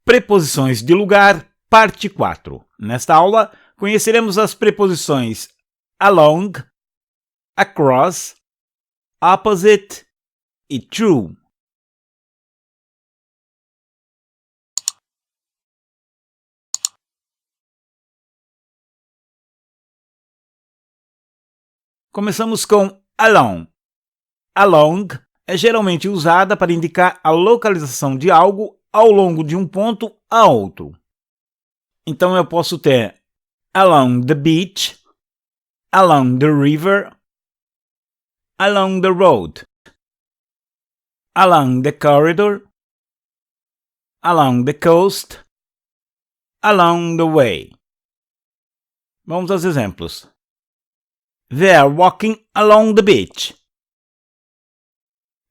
Preposições de lugar, parte 4. Nesta aula, conheceremos as preposições along, across, opposite e through. Começamos com along. Along é geralmente usada para indicar a localização de algo ao longo de um ponto a outro. Então eu posso ter along the beach, along the river, along the road, along the corridor, along the coast, along the way. Vamos aos exemplos. They are walking along the beach.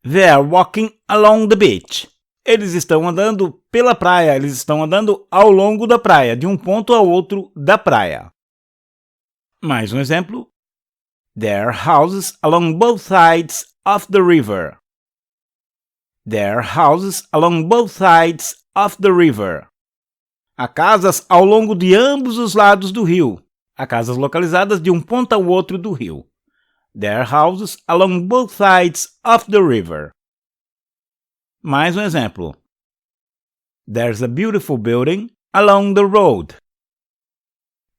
They are walking along the beach. Eles estão andando pela praia, eles estão andando ao longo da praia, de um ponto ao outro da praia. Mais um exemplo. There are houses along both sides of the river. There are houses along both sides of the river. Há casas ao longo de ambos os lados do rio. Há casas localizadas de um ponto ao outro do rio. There are houses along both sides of the river. Mais um exemplo. There's a beautiful building along the road.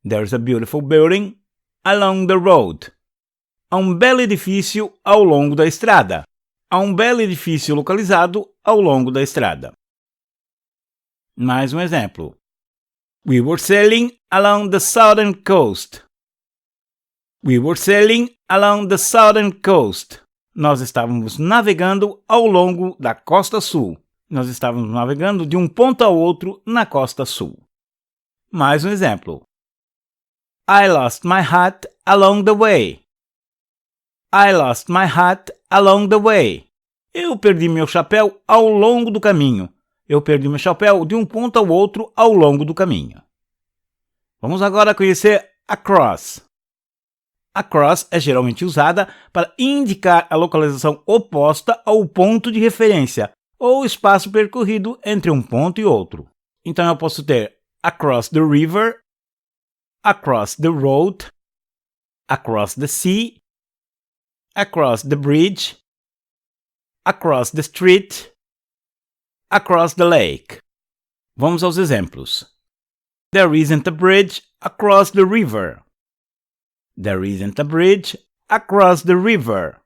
There's a beautiful building along the road. Há um belo edifício ao longo da estrada. Há um belo edifício localizado ao longo da estrada. Mais um exemplo. We were sailing along the southern coast. We were sailing along the southern coast. Nós estávamos navegando ao longo da costa sul. Nós estávamos navegando de um ponto ao outro na costa sul. Mais um exemplo. I lost my hat along the way. I lost my hat along the way. Eu perdi meu chapéu ao longo do caminho. Eu perdi meu chapéu de um ponto ao outro ao longo do caminho. Vamos agora conhecer across. Across é geralmente usada para indicar a localização oposta ao ponto de referência, ou o espaço percorrido entre um ponto e outro. Então eu posso ter across the river, across the road, across the sea, across the bridge, across the street, across the lake. Vamos aos exemplos. There isn't a bridge across the river. There isn't a bridge across the river.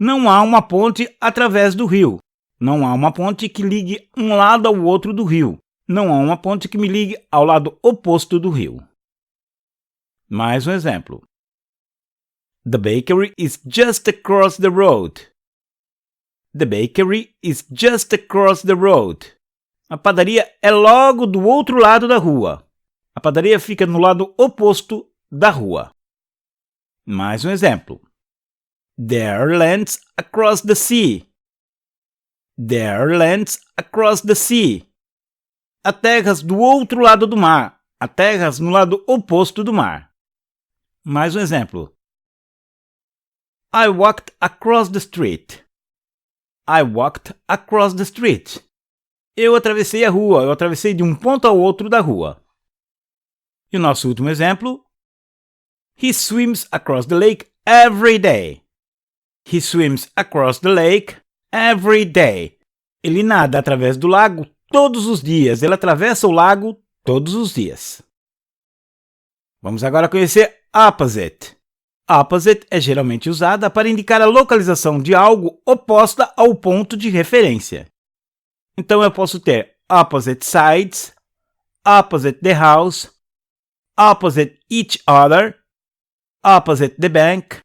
Não há uma ponte através do rio. Não há uma ponte que ligue um lado ao outro do rio. Não há uma ponte que me ligue ao lado oposto do rio. Mais um exemplo. The bakery is just across the road. The bakery is just across the road. A padaria é logo do outro lado da rua. A padaria fica no lado oposto da rua. Mais um exemplo. There are lands across the sea. There are lands across the sea. Há terras do outro lado do mar. Há terras no lado oposto do mar. Mais um exemplo. I walked across the street. I walked across the street. Eu atravessei a rua. Eu atravessei de um ponto ao outro da rua. E o nosso último exemplo. He swims across the lake every day. He swims across the lake every day. Ele nada através do lago todos os dias. Ele atravessa o lago todos os dias. Vamos agora conhecer opposite. Opposite é geralmente usada para indicar a localização de algo oposta ao ponto de referência. Então eu posso ter opposite sides, opposite the house, opposite each other, opposite the bank,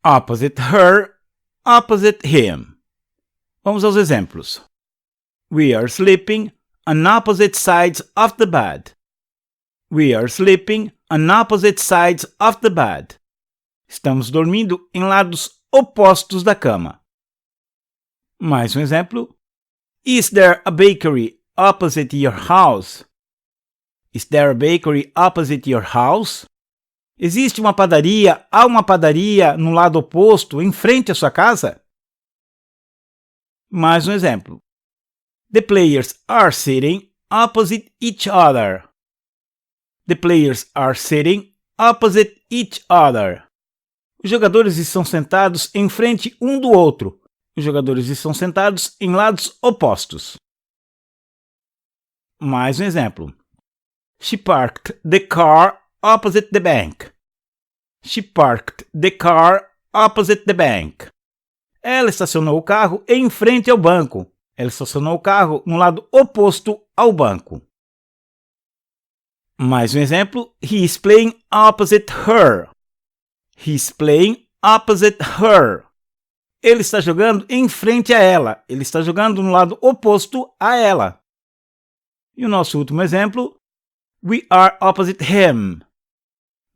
opposite her, opposite him. Vamos aos exemplos. We are sleeping on opposite sides of the bed. We are sleeping on opposite sides of the bed. Estamos dormindo em lados opostos da cama. Mais um exemplo. Is there a bakery opposite your house? Is there a bakery opposite your house? Existe uma padaria, há uma padaria no lado oposto, em frente à sua casa? Mais um exemplo. The players are sitting opposite each other. The players are sitting opposite each other. Os jogadores estão sentados em frente um do outro. Os jogadores estão sentados em lados opostos. Mais um exemplo. She parked the car opposite the bank. She parked the car opposite the bank. Ela estacionou o carro em frente ao banco. Ela estacionou o carro no lado oposto ao banco. Mais um exemplo. He is playing opposite her. He is playing opposite her. Ele está jogando em frente a ela. Ele está jogando no lado oposto a ela. E o nosso último exemplo. We are opposite him.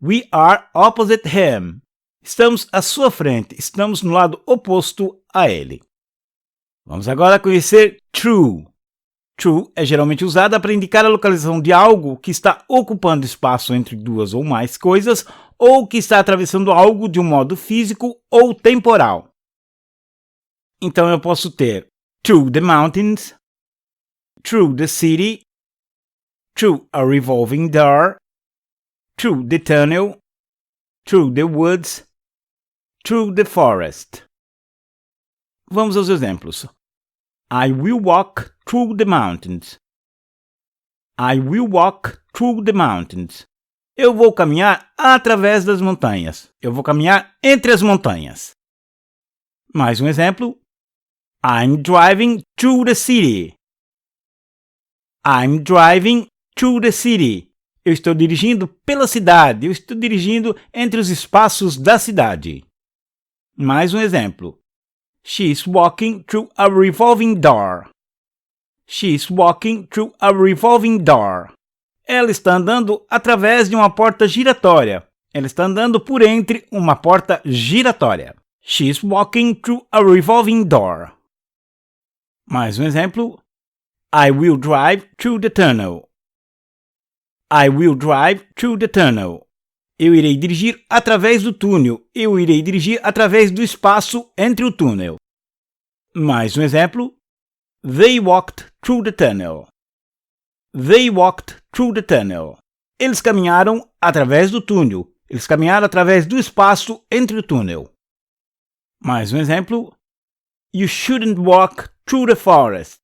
We are opposite him. Estamos à sua frente. Estamos no lado oposto a ele. Vamos agora conhecer true. True é geralmente usada para indicar a localização de algo que está ocupando espaço entre duas ou mais coisas ou que está atravessando algo de um modo físico ou temporal. Então eu posso ter through the mountains, through the city, through a revolving door, through the tunnel, through the woods, through the forest. Vamos aos exemplos. I will walk through the mountains. I will walk through the mountains. Eu vou caminhar através das montanhas. Eu vou caminhar entre as montanhas. Mais um exemplo. I'm driving through the city. I'm driving through the city. Eu estou dirigindo pela cidade. Eu estou dirigindo entre os espaços da cidade. Mais um exemplo. She is walking through a revolving door. She is walking through a revolving door. Ela está andando através de uma porta giratória. Ela está andando por entre uma porta giratória. She is walking through a revolving door. Mais um exemplo. I will drive through the tunnel. I will drive through the tunnel. Eu irei dirigir através do túnel. Eu irei dirigir através do espaço entre o túnel. Mais um exemplo. They walked through the tunnel. They walked through the tunnel. Eles caminharam através do túnel. Eles caminharam através do espaço entre o túnel. Mais um exemplo. You shouldn't walk through the forest.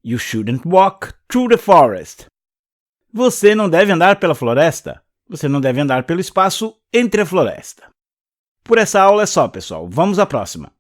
You shouldn't walk through the forest. Você não deve andar pela floresta. Você não deve andar pelo espaço entre a floresta. Por essa aula é só, pessoal. Vamos à próxima.